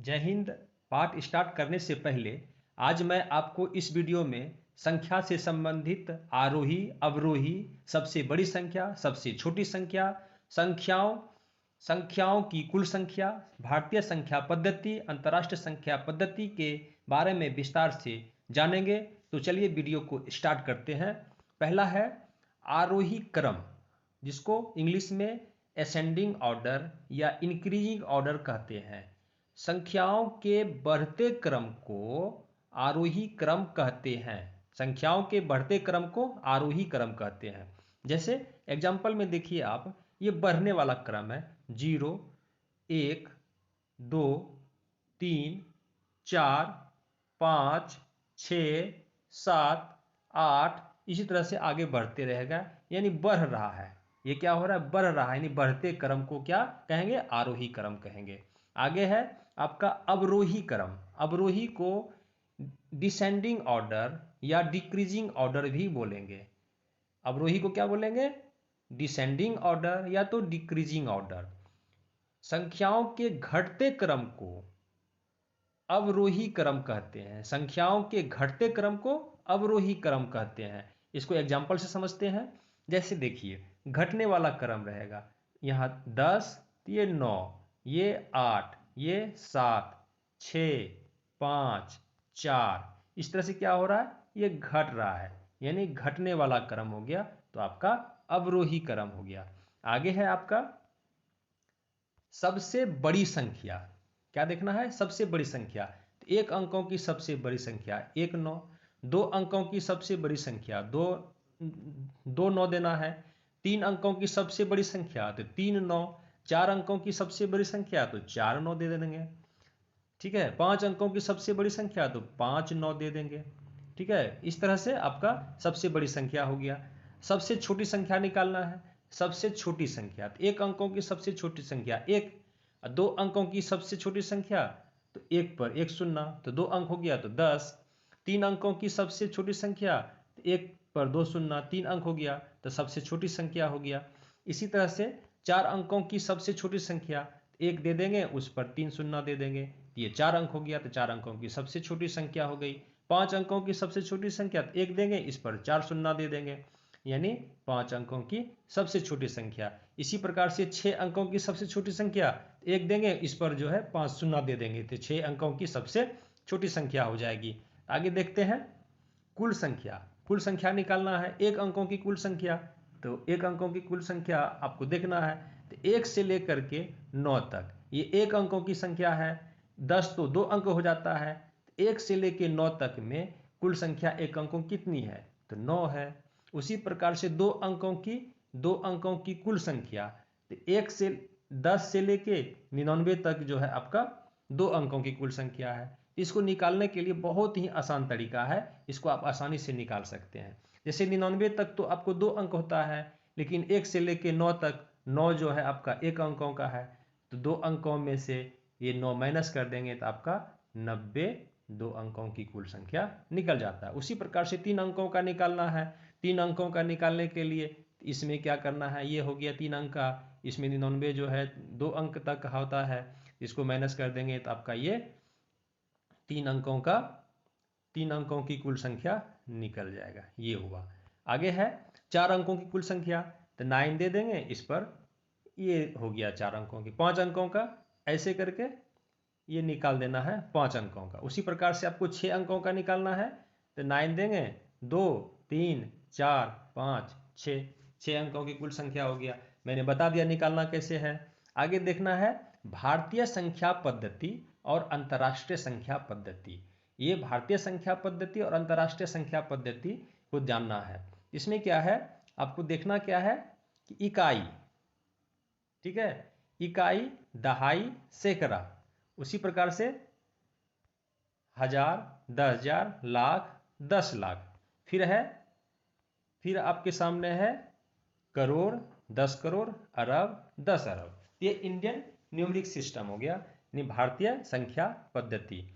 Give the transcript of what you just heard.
जय हिंद। पाठ स्टार्ट करने से पहले आज मैं आपको इस वीडियो में संख्या से संबंधित आरोही, अवरोही, सबसे बड़ी संख्या, सबसे छोटी संख्या, संख्याओं की कुल संख्या, भारतीय संख्या पद्धति, अंतर्राष्ट्रीय संख्या पद्धति के बारे में विस्तार से जानेंगे। तो चलिए वीडियो को स्टार्ट करते हैं। पहला है आरोही क्रम, जिसको इंग्लिश में असेंडिंग ऑर्डर या इंक्रीजिंग ऑर्डर कहते हैं। संख्याओं के बढ़ते क्रम को आरोही क्रम कहते हैं। संख्याओं के बढ़ते क्रम को आरोही क्रम कहते हैं। जैसे एग्जाम्पल में देखिए आप, ये बढ़ने वाला क्रम है 0, 1, 2, 3, 4, 5, 6, 7, 8, इसी तरह से आगे बढ़ते रहेगा, यानी बढ़ रहा है। ये क्या हो रहा है? बढ़ रहा है, यानी बढ़ते क्रम को क्या कहेंगे? आरोही क्रम कहेंगे। आगे है आपका अवरोही क्रम। अवरोही को डिसेंडिंग ऑर्डर या डिक्रीजिंग ऑर्डर भी बोलेंगे। अवरोही को क्या बोलेंगे? डिसेंडिंग ऑर्डर या तो डिक्रीजिंग ऑर्डर। संख्याओं के घटते क्रम को अवरोही क्रम कहते हैं। संख्याओं के घटते क्रम को अवरोही क्रम कहते हैं। इसको एग्जाम्पल से समझते हैं। जैसे देखिए, घटने वाला क्रम रहेगा, यहाँ 10, ये 9, ये 8, ये 7, 6, 5, 4, इस तरह से क्या हो रहा है? ये घट रहा है, यानी घटने वाला क्रम हो गया, तो आपका अवरोही क्रम हो गया। आगे है आपका सबसे बड़ी संख्या। क्या देखना है? सबसे बड़ी संख्या। तो एक अंकों की सबसे बड़ी संख्या 1 9, दो अंकों की सबसे बड़ी संख्या 2 9 देना है। 3 अंकों की सबसे बड़ी संख्या तो 3 9, 4 अंकों की सबसे बड़ी संख्या तो 4 9 दे देंगे। ठीक है, 5 अंकों की सबसे बड़ी संख्या तो 5 9 दे देंगे। ठीक है, इस तरह से आपका सबसे बड़ी संख्या हो गया। सबसे छोटी संख्या निकालना है। सबसे छोटी संख्या तो एक अंकों की सबसे छोटी संख्या 1, और 2 अंकों की सबसे छोटी संख्या तो 1 पर 1 शून्य, तो 2 अंक हो गया तो 10। 3 अंकों की सबसे छोटी संख्या तो 1 पर 2 शून्य, 3 अंक हो गया, तो सबसे छोटी संख्या हो गया। इसी तरह से 4 अंकों की सबसे छोटी संख्या 1 दे देंगे, उस पर 3 शून्य दे देंगे, ये 4 अंक हो गया, तो 4 अंकों की सबसे छोटी संख्या हो गई। 5 अंकों की सबसे छोटी संख्या 1 देंगे, इस पर 4 शून्य दे देंगे, यानी 5 अंकों की सबसे छोटी संख्या। इसी प्रकार से 6 अंकों की सबसे छोटी संख्या 1 देंगे, इस पर जो है 5 शून्य दे देंगे, तो 6 अंकों की सबसे छोटी संख्या हो जाएगी। आगे देखते हैं कुल संख्या। कुल संख्या निकालना है। एक अंकों की कुल संख्या, तो एक अंकों की कुल संख्या आपको देखना है, तो 1 से लेकर के 9 तक ये एक अंकों की संख्या है। 10 तो 2 अंक हो जाता है, 1 से लेकर 9 तक में कुल संख्या एक अंकों कितनी है? तो 9 है। उसी प्रकार से 2 अंकों की कुल संख्या, तो 1 से 10 से लेके 99 तक जो है आपका 2 अंकों की कुल संख्या है। इसको निकालने के लिए बहुत ही आसान तरीका है, इसको आप आसानी से निकाल सकते हैं। जैसे 99 तक तो आपको 2 अंक होता है, लेकिन 1 से लेके 9 तक 9 जो है आपका 1 अंकों का है, तो 2 अंकों में से ये 9 माइनस कर देंगे, तो आपका 90 2 अंकों की कुल संख्या निकल जाता है। उसी प्रकार से 3 अंकों का निकालना है। 3 अंकों का निकालने के लिए इसमें क्या करना है? ये हो गया 3 अंक का, इसमें 99 जो है 2 अंक तक होता है, इसको माइनस कर देंगे, तो आपका ये 3 अंकों की कुल संख्या निकल जाएगा। ये हुआ। आगे है 4 अंकों की कुल संख्या, तो 9 दे देंगे, इस पर ये हो गया 4 अंकों की। 5 अंकों का ऐसे करके ये निकाल देना है 5 अंकों का। उसी प्रकार से आपको 6 अंकों का निकालना है, तो 9 देंगे, 2 3 4 5 6, 6 अंकों की कुल संख्या हो गया। मैंने बता दिया निकालना कैसे है। आगे देखना है भारतीय संख्या पद्धति और अंतर्राष्ट्रीय संख्या पद्धति। ये भारतीय संख्या पद्धति और अंतर्राष्ट्रीय संख्या पद्धति को जानना है। इसमें क्या है, आपको देखना क्या है कि इकाई, ठीक है, इकाई, दहाई, सैकड़ा, उसी प्रकार से 1000, 10,000, लाख, 10 लाख, फिर आपके सामने है करोड़, 10 करोड़, अरब, 10 अरब। ये इंडियन न्यूमरिक सिस्टम हो गया, यानी भारतीय संख्या पद्धति।